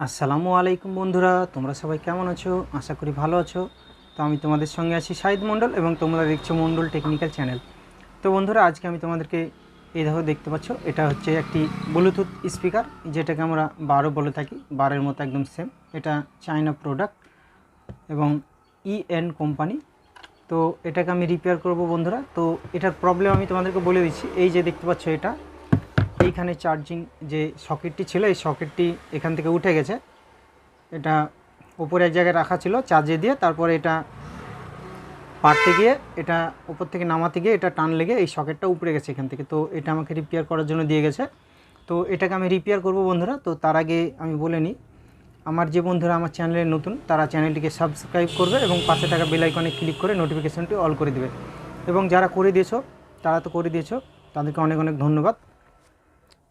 আসসালামু আলাইকুম বন্ধুরা, তোমরা সবাই কেমন আছো? আশা করি ভালো আছো। তো আমি তোমাদের সঙ্গে আছি শাহিদ মণ্ডল এবং তোমরা দেখছো মণ্ডল টেকনিক্যাল চ্যানেল। তো বন্ধুরা, আজকে আমি তোমাদেরকে এই দেখো দেখতে পাচ্ছ, এটা হচ্ছে একটি ব্লুটুথ স্পিকার, যেটাকে আমরা 12 বলে থাকি। 12-এর মতো একদম সেম। এটা চায়না প্রোডাক্ট এবং EN কোম্পানি। তো এটাকে আমি রিপেয়ার করব বন্ধুরা। তো এটার প্রবলেম আমি তোমাদেরকে বলে দিচ্ছি। এই যে দেখতে পাচ্ছ, এটা এইখানে চার্জিং যে সকেটটি ছিল, এই সকেটটি এখান থেকে উঠে গেছে। এটা উপরে এক জায়গায় রাখা ছিল চার্জে দিয়ে, তারপরে এটা পারতে গিয়ে, এটা উপর থেকে নামাতে গিয়ে এটা টান লেগে এই সকেটটা উপরে গেছে এখান থেকে। তো এটা আমাকে রিপেয়ার করার জন্য দিয়ে গেছে। তো এটাকে আমি রিপেয়ার করব বন্ধুরা। তো তার আগে আমি বলে নিই, আমার যে বন্ধুরা আমার চ্যানেলে নতুন, তারা চ্যানেলটিকে সাবস্ক্রাইব করবে এবং পাশে থাকা বেল আইকনে ক্লিক করে নোটিফিকেশনটি অল করে দেবে। এবং যারা করে দিয়েছো, তারা তো করে দিয়েছো, তাদেরকে অনেক অনেক ধন্যবাদ।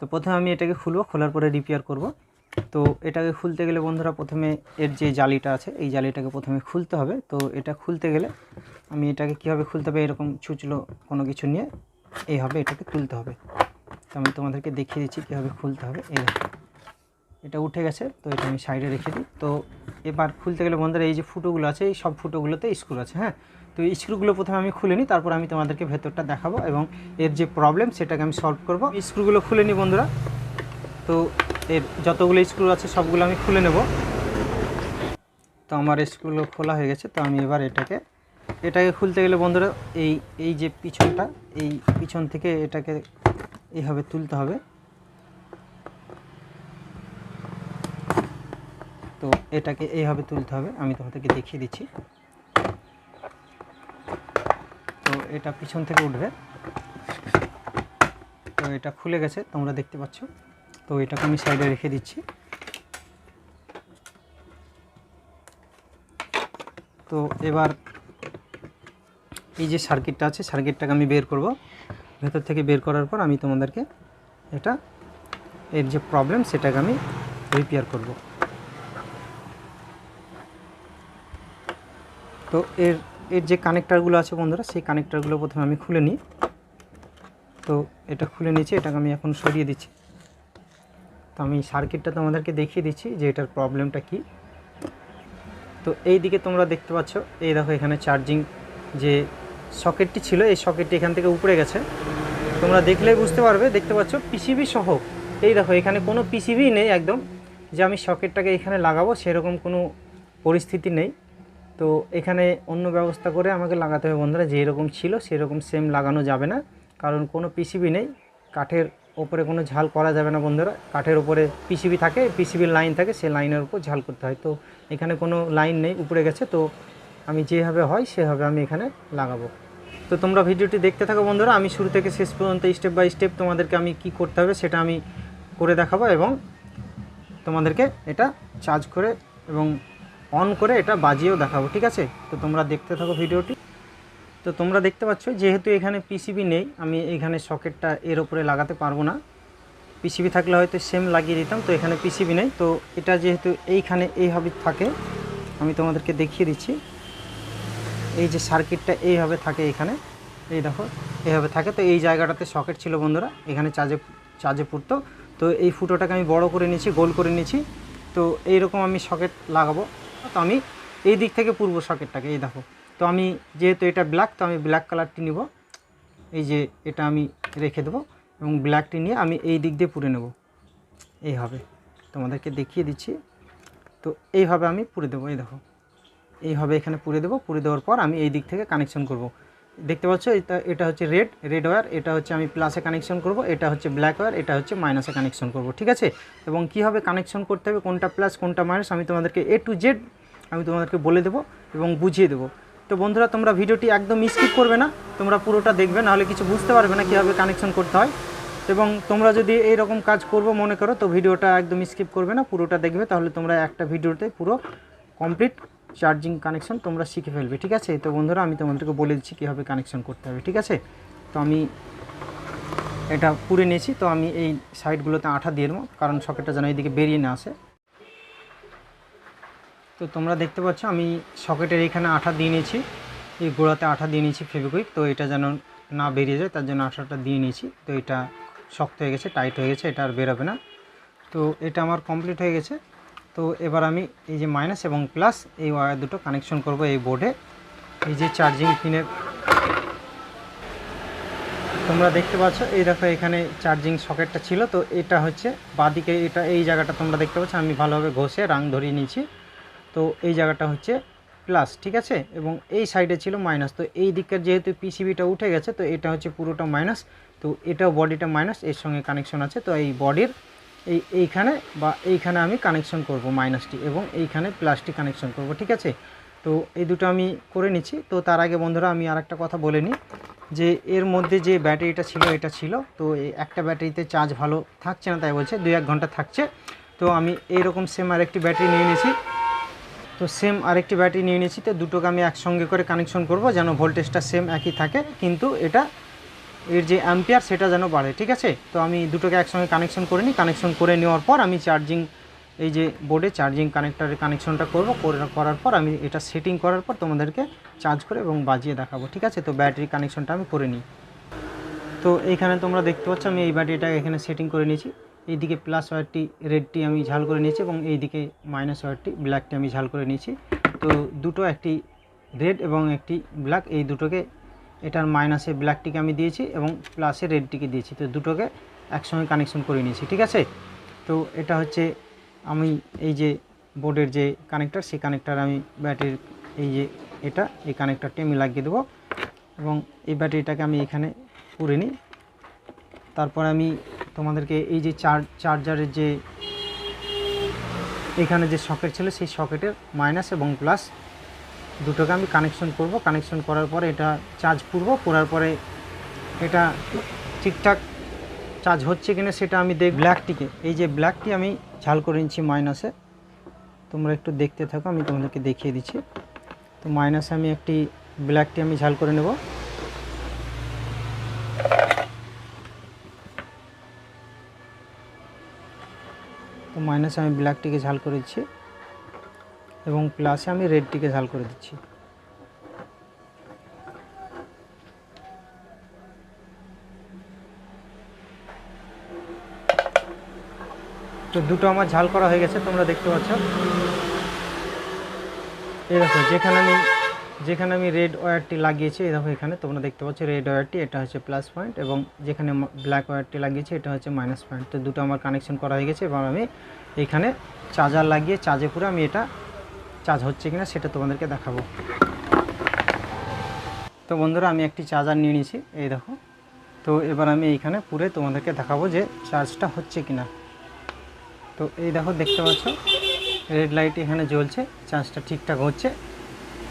তো প্রথমে আমি এটাকে খুলবো, খোলার পরে রিপেয়ার করব। তো এটাকে খুলতে গেলে বন্ধুরা, প্রথমে এর যে জালিটা আছে, এই জালিটাকে প্রথমে খুলতে হবে। তো এটা খুলতে গেলে আমি এটাকে কীভাবে খুলতে হবে, এরকম ছুঁচলো কোনো কিছু নিয়ে এইভাবে এটাকে তুলতে হবে। তো আমি তোমাদেরকে দেখিয়ে দিচ্ছি কীভাবে খুলতে হবে। এই এটা উঠে গেছে, তো এটা আমি সাইডে রেখে দিই। তো এবার খুলতে গেলে বন্ধুরা, এই যে ফুটোগুলো আছে, এই সব ফুটোগুলোতে স্ক্রু আছে। হ্যাঁ, তো এই স্ক্রুগুলো প্রথমে আমি খুলে নিই, তারপর আমি তোমাদেরকে ভেতরটা দেখাবো এবং এর যে প্রবলেম সেটাকে আমি সলভ করব। স্ক্রুগুলো খুলে নিই বন্ধুরা। তো এর যতগুলো স্ক্রু আছে সবগুলো আমি খুলে নেব। তো আমার স্ক্রুগুলো খোলা হয়ে গেছে। তো আমি এবার এটাকে খুলতে গেলে বন্ধুরা, এই যে পিছনটা, এই পিছন থেকে এটাকে এইভাবে তুলতে হবে। তো এটাকে এইভাবে তুলতে হবে, আমি তোমাদেরকে দেখিয়ে দিচ্ছি। তো এটা পিছন থেকে উঠবে। তো এটা খুলে গেছে, তোমরা দেখতে পাচ্ছ। তো এটাকে আমি সাইডে রেখে দিচ্ছি। তো এবার এই যে সার্কিটটা আছে, সার্কিটটাকে আমি বের করব। ভেতর থেকে বের করার পর আমি তোমাদেরকে এর যে প্রবলেম সেটাকে আমি রিপেয়ার করব। তো এর যে কানেক্টারগুলো আছে বন্ধুরা, সেই কানেক্টারগুলো প্রথমে আমি খুলে নিই। তো এটা খুলে নিয়েছি, এটাকে আমি এখন সরিয়ে দিচ্ছি। তো আমি সার্কিটটা তোমাদেরকে দেখিয়ে দিচ্ছি যে এটার প্রবলেমটা কি। তো এই দিকে তোমরা দেখতে পাচ্ছ, এই দেখো এখানে চার্জিং যে সকেটটি ছিল, এই সকেটটি এখান থেকে উপরে গেছে। তোমরা দেখলেই বুঝতে পারবে, দেখতে পাচ্ছ পিসিবি সহ। এই দেখো এখানে কোনো পিসিবি নেই একদম, যে আমি সকেটটাকে এখানে লাগাবো সেরকম কোনো পরিস্থিতি নেই। তো এখানে অন্য ব্যবস্থা করে আমাকে লাগাতে হবে বন্ধুরা। যেরকম ছিল সেরকম সেম লাগানো যাবে না, কারণ কোনো পিসিবি নেই। কাঠের ওপরে কোনো ঝাল করা যাবে না বন্ধুরা। কাঠের ওপরে পিসিবি থাকে, পিসিবির লাইন থাকে, সেই লাইনের উপর ঝাল করতে হয়। তো এখানে কোনো লাইন নেই, উপরে গেছে। তো আমি যেভাবে হয় সেভাবে আমি এখানে লাগাবো। তো তোমরা ভিডিওটি দেখতে থাকো বন্ধুরা। আমি শুরু থেকে শেষ পর্যন্ত স্টেপ বাই স্টেপ তোমাদেরকে আমি কি করতে হবে সেটা আমি করে দেখাবো এবং তোমাদেরকে এটা চার্জ করে এবং অন করে এটা বাজিয়েও দেখাবো, ঠিক আছে? তো তোমরা দেখতে থাকো ভিডিওটি। তো তোমরা দেখতে পাচ্ছ, যেহেতু এখানে পিসিবি নেই, আমি এখানে সকেটটা এর ওপরে লাগাতে পারবো না। পিসিবি থাকলে হয়তো সেম লাগিয়ে দিতাম। তো এখানে পিসিবি নেই, তো এটা যেহেতু এইখানে এইভাবে থাকে, আমি তোমাদেরকে দেখিয়ে দিচ্ছি। এই যে সার্কিটটা এইভাবে থাকে এখানে, এই দেখো এইভাবে থাকে। তো এই জায়গাটাতে সকেট ছিল বন্ধুরা, এখানে চার্জে পড়তো। তো এই ফুটোটাকে আমি বড় করে নিয়েছি, গোল করে নিয়েছি। তো এইরকম আমি সকেট লাগাবো। তো আমি এই দিক থেকে পুরব সকেটটাকে, এই দেখো। তো আমি যেহেতু এটা ব্ল্যাক, তো আমি ব্ল্যাক কালারটি নিব। এই যে এটা আমি রেখে দেবো এবং ব্ল্যাকটি নিয়ে আমি এই দিক দিয়ে পুড়ে নেব। এইভাবে তোমাদেরকে দেখিয়ে দিচ্ছি। তো এইভাবে আমি পুড়ে দেবো, এই দেখো এইভাবে এখানে পুড়ে দেবো। পুড়ে দেওয়ার পর আমি এই দিক থেকে কানেকশন করব। দেখতে পাচ্ছ, এটা হচ্ছে রেড ওয়্যার, এটা হচ্ছে আমি প্লাসে কানেকশন করব। এটা হচ্ছে ব্ল্যাক ওয়্যার, এটা হচ্ছে মাইনাসে কানেকশন করব, ঠিক আছে? এবং কীভাবে কানেকশন করতে হবে, কোনটা প্লাস কোনটা মাইনাস, আমি তোমাদেরকে A to Z আমি তোমাদেরকে বলে দেবো এবং বুঝিয়ে দেবো। তো বন্ধুরা, তোমরা ভিডিওটি একদম স্কিপ করবে না, তোমরা পুরোটা দেখবে, নাহলে কিছু বুঝতে পারবে না কীভাবে কানেকশন করতে হয়। এবং তোমরা যদি এই রকম কাজ করবো মনে করো, তো ভিডিওটা একদম স্কিপ করবে না, পুরোটা দেখবে। তাহলে তোমরা একটা ভিডিওতে পুরো কমপ্লিট চার্জিং কানেকশন তোমরা শিখে ফেলবে, ঠিক আছে? তো বন্ধুরা, আমি তোমাদেরকে বলে দিচ্ছি কীভাবে কানেকশন করতে হবে, ঠিক আছে? তো আমি এটা পুড়ে নিয়েছি। তো আমি এই সাইডগুলোতে আঠা দিয়ে দেবো, কারণ সকেটটা যেন এইদিকে বেরিয়ে না আসে। তো তোমরা দেখতে পাচ্ছ, আমি সকেটের এখানে আঠা দিয়ে নিয়েছি, এই গোড়াতে আঠা দিয়ে নিয়েছি ফেভিকুইক। তো এটা যেন না বেরিয়ে যায় তার জন্য আঠাটা দিয়ে নিয়েছি। তো এটা শক্ত হয়ে গেছে, টাইট হয়ে গেছে, এটা আর বেরোবে না। তো এটা আমার কমপ্লিট হয়ে গেছে। তো তো এবার আমি এই যে মাইনাস এবং প্লাস এই ওয়্যার দুটো কানেকশন করব এই বোর্ডে। এই যে চার্জিং পিনের তোমরা দেখতে পাচ্ছ, এই দেখো এখানে চার্জিং সকেটটা ছিল, তো এটা হচ্ছে বাঁদিকে, এটা এই জায়গাটা তোমরা দেখতে পাচ্ছ আমি ভালোভাবে ঘষে রাং ধরিয়ে নিয়েছি। তো এই জায়গাটা হচ্ছে প্লাস, ঠিক আছে, এবং এই সাইডে ছিল মাইনাস। তো এই দিকের যেহেতু পিসিবিটা উঠে গেছে, তো এটা হচ্ছে পুরোটা মাইনাস, তো এটাও বডিটা মাইনাস, এর সঙ্গে কানেকশন আছে। তো এই বডির এইখানে বা এইখানে আমি কানেকশন করব মাইনাসটি, এবং এইখানে প্লাসটি কানেকশন করব, ঠিক আছে। তো এই দুটো আমি করে নিচ্ছি। তো তার আগে বন্ধুরা আমি আর একটা কথা বলে নিই, যে এর মধ্যে যে ব্যাটারিটা ছিল এটা ছিল, তো এই একটা ব্যাটারিতে চার্জ ভালো থাকছে না, তাই বলছে 2-1 ঘন্টা থাকছে। তো আমি এইরকম সেম আরেকটি ব্যাটারি নিয়ে নিয়েছি। তো সেম আরেকটি ব্যাটারি নিয়ে নিয়েছি, তো দুটোকে আমি একসঙ্গে করে কানেকশন করব যেন ভোল্টেজটা সেম একই থাকে, কিন্তু এটা এর যে অ্যাম্পিয়ার সেটা যেন বাড়ে, ঠিক আছে। তো আমি দুটোকে একসঙ্গে কানেকশন করে নিই। কানেকশন করে নেওয়ার পর আমি চার্জিং এই যে বোর্ডে চার্জিং কানেক্টারের কানেকশনটা করব, করার পর আমি এটা সেটিং করার পর তোমাদেরকে চার্জ করে এবং বাজিয়ে দেখাবো, ঠিক আছে। তো ব্যাটারি কানেকশনটা আমি করে নিই। তো এইখানে তোমরা দেখতে পাচ্ছ আমি এই ব্যাটারিটা এখানে সেটিং করে নিয়েছি। এইদিকে প্লাস ওয়্যারটি রেডটি আমি ঝাল করে নিয়েছি, এবং এইদিকে মাইনাস ওয়্যারটি ব্ল্যাকটি আমি ঝাল করে নিয়েছি। তো দুটো, একটি রেড এবং একটি ব্ল্যাক, এই দুটোকে এটার মাইনাসে ব্ল্যাকটিকে আমি দিয়েছি এবং প্লাসে রেডটিকে দিয়েছি। তো দুটোকে একসঙ্গে কানেকশন করে নিয়েছি, ঠিক আছে। তো এটা হচ্ছে আমি এই যে বোর্ডের যে কানেক্টার, সেই কানেক্টার আমি ব্যাটারির এই যে এই কানেক্টারটি আমি লাগিয়ে দেবো, এবং এই ব্যাটারিটাকে আমি এখানে পুরে নিই। তারপর আমি তোমাদেরকে এই যে চার্জারের যে এখানে যে সকেট ছিল, সেই সকেটের মাইনাস এবং প্লাস দুটোকে আমি কানেকশন করব। কানেকশন করার পরে এটা চার্জ করার পরে এটা ঠিকঠাক চার্জ হচ্ছে কিনা সেটা আমি ব্ল্যাকটিকে, এই যে ব্ল্যাকটি আমি ঝাল করে নিচ্ছি মাইনাসে। তোমরা একটু দেখতে থাকো, আমি তোমাদেরকে দেখিয়ে দিচ্ছি। তো মাইনাসে আমি একটি ব্ল্যাকটি আমি ঝাল করে নেব। তো মাইনাসে আমি ব্ল্যাকটিকে ঝাল করে দিচ্ছি, এবং প্লাসে আমি রেডটিকে ঝাল করে দিচ্ছি। তো দুটো আমার ঝাল করা হয়ে গেছে, তোমরা দেখতে পাচ্ছ। এই দেখো যেখানে আমি রেড ওয়্যারটি লাগিয়েছি, এই দেখো এখানে তোমরা দেখতে পাচ্ছ রেড ওয়্যারটি, এটা হচ্ছে প্লাস পয়েন্ট, এবং যেখানে ব্ল্যাক ওয়্যারটি লাগিয়েছি এটা হচ্ছে মাইনাস পয়েন্ট। তো দুটো আমার কানেকশন করা হয়ে গেছে, এবং আমি এইখানে চার্জার লাগিয়ে চার্জে পুরো আমি এটা চার্জ হচ্ছে কিনা সেটা তোমাদেরকে দেখাবো। তো বন্ধুরা আমি একটি চার্জার নিয়ে নিয়েছি, এই দেখো। তো এবার আমি এইখানে পুরে তোমাদেরকে দেখাবো যে চার্জটা হচ্ছে কিনা। তো এই দেখো দেখতে পাচ্ছ রেড লাইট এখানে জ্বলছে, চার্জটা ঠিকঠাক হচ্ছে।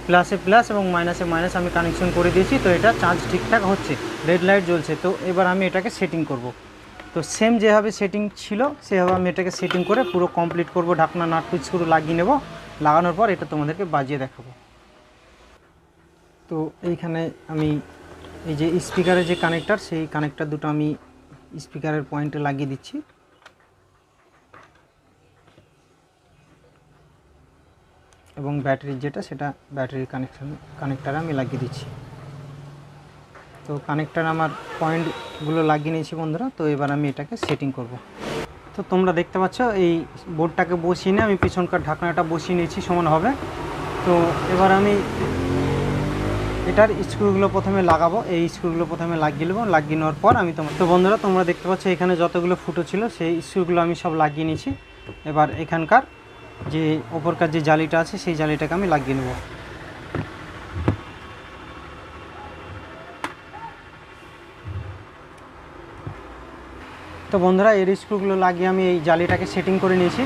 প্লাসে প্লাস এবং মাইনাসে মাইনাস আমি কানেকশন করে দিয়েছি, তো এটা চার্জ ঠিকঠাক হচ্ছে, রেড লাইট জ্বলছে। তো এবার আমি এটাকে সেটিং করব। তো সেম যেভাবে সেটিং ছিল সেভাবে আমি এটাকে সেটিং করে পুরো কমপ্লিট করব। ঢাকনা নাট স্ক্রু লাগিয়ে নেব, লাগানোর পর এটা তোমাদেরকে বাজিয়ে দেখাবো। তো এইখানে আমি এই যে স্পিকারের যে কানেক্টার, সেই কানেক্টার দুটো আমি স্পিকারের পয়েন্টে লাগিয়ে দিচ্ছি, এবং ব্যাটারির যেটা সেটা ব্যাটারির কানেক্টারে আমি লাগিয়ে দিচ্ছি। তো কানেক্টার আমার পয়েন্টগুলো লাগিয়ে নিয়েছি বন্ধুরা। তো এবার আমি এটাকে সেটিং করব। তো তোমরা দেখতে পাচ্ছ এই বোর্ডটাকে বসিয়ে নিয়ে আমি পিছনকার ঢাকনাটা বসিয়ে নিয়েছি সমানভাবে। তো এবার আমি এটার স্ক্রুগুলো প্রথমে লাগাবো, এই স্ক্রুগুলো প্রথমে লাগিয়ে নেবো। লাগিয়ে নেওয়ার পর আমি তো বন্ধুরা তোমরা দেখতে পাচ্ছ এখানে যতগুলো ফুটো ছিল সেই স্ক্রুগুলো আমি সব লাগিয়ে নিয়েছি। এবার এখানকার যে ওপরকার যে জালিটা আছে সেই জালিটাকে আমি লাগিয়ে নেব। তো বন্ধুরা এর স্ক্রুগুলো লাগিয়ে আমি এই জালিটাকে সেটিং করে নিয়েছি।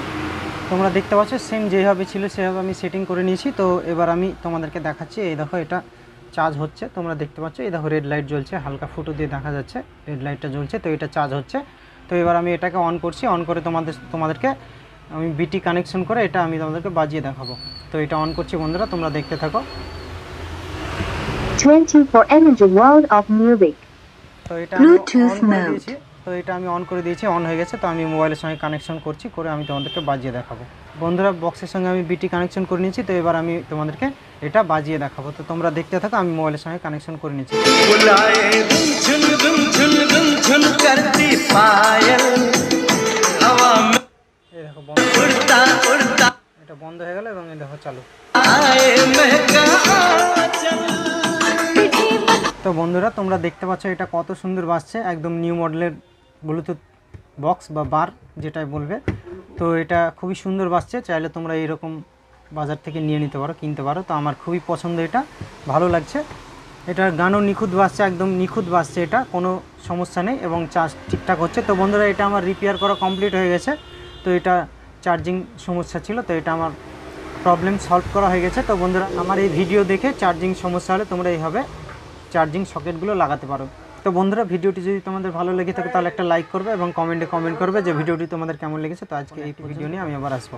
তোমরা দেখতে পাচ্ছ সেম যেভাবে ছিল সেভাবে আমি সেটিং করে নিয়েছি। তো এবার আমি তোমাদেরকে দেখাচ্ছি, এই দেখো এটা চার্জ হচ্ছে, তোমরা দেখতে পাচ্ছ। এই দেখো রেড লাইট জ্বলছে, হালকা ফুটো দিয়ে দেখা যাচ্ছে রেড লাইটটা জ্বলছে, তো এটা চার্জ হচ্ছে। তো এবার আমি এটাকে অন করছি, অন করে তোমাদেরকে আমি বিটি কানেকশন করে এটা আমি তোমাদেরকে বাজিয়ে দেখাবো। তো এটা অন করছি বন্ধুরা, তোমরা দেখতে থাকো। 24 energy world of music. তো এটা আমি অন করে দিয়েছি। তো এটা আমি অন করে দিয়েছি, অন হয়ে গেছে। তো আমি মোবাইলের সঙ্গে কানেকশন করছি, করে আমি তোমাদেরকে বাজিয়ে দেখাবো। বন্ধুরা বক্সের সঙ্গে আমি বিটি কানেকশন করে নিয়েছি। তো এবার আমি তোমাদেরকে এটা বাজিয়ে দেখাবো। তো তোমরা দেখতে থাকো, আমি মোবাইলের সঙ্গে কানেকশন করে নিয়েছি। এই দেখো চালু। তো বন্ধুরা তোমরা দেখতে পাচ্ছ এটা কত সুন্দর বাজছে, একদম নিউ মডেলের ব্লুটুথ বক্স বা বার যেটাই বলবে। তো এটা খুবই সুন্দর বাজছে, চাইলে তোমরা এইরকম বাজার থেকে নিয়ে নিতে পারো, কিনতে পারো। তো আমার খুবই পছন্দ, এটা ভালো লাগছে। এটার গানও নিখুঁত বাজছে, একদম নিখুঁত বাজছে, এটা কোনো সমস্যা নেই এবং চার্জ ঠিকঠাক হচ্ছে। তো বন্ধুরা এটা আমার রিপেয়ার করা কমপ্লিট হয়ে গেছে। তো এটা চার্জিং সমস্যা ছিল, তো এটা আমার প্রবলেম সলভ করা হয়ে গেছে। তো বন্ধুরা আমার এই ভিডিও দেখে চার্জিং সমস্যা হলে তোমরা এইভাবে চার্জিং সকেটগুলো লাগাতে পারো। তো বন্ধুরা ভিডিওটি যদি তোমাদের ভালো লেগে থাকে তাহলে একটা লাইক করবে এবং কমেন্টে কমেন্ট করবে যে ভিডিওটি তোমাদের কেমন লেগেছে। তো আজকে এই ভিডিও নিয়ে আমি আবার আসবো।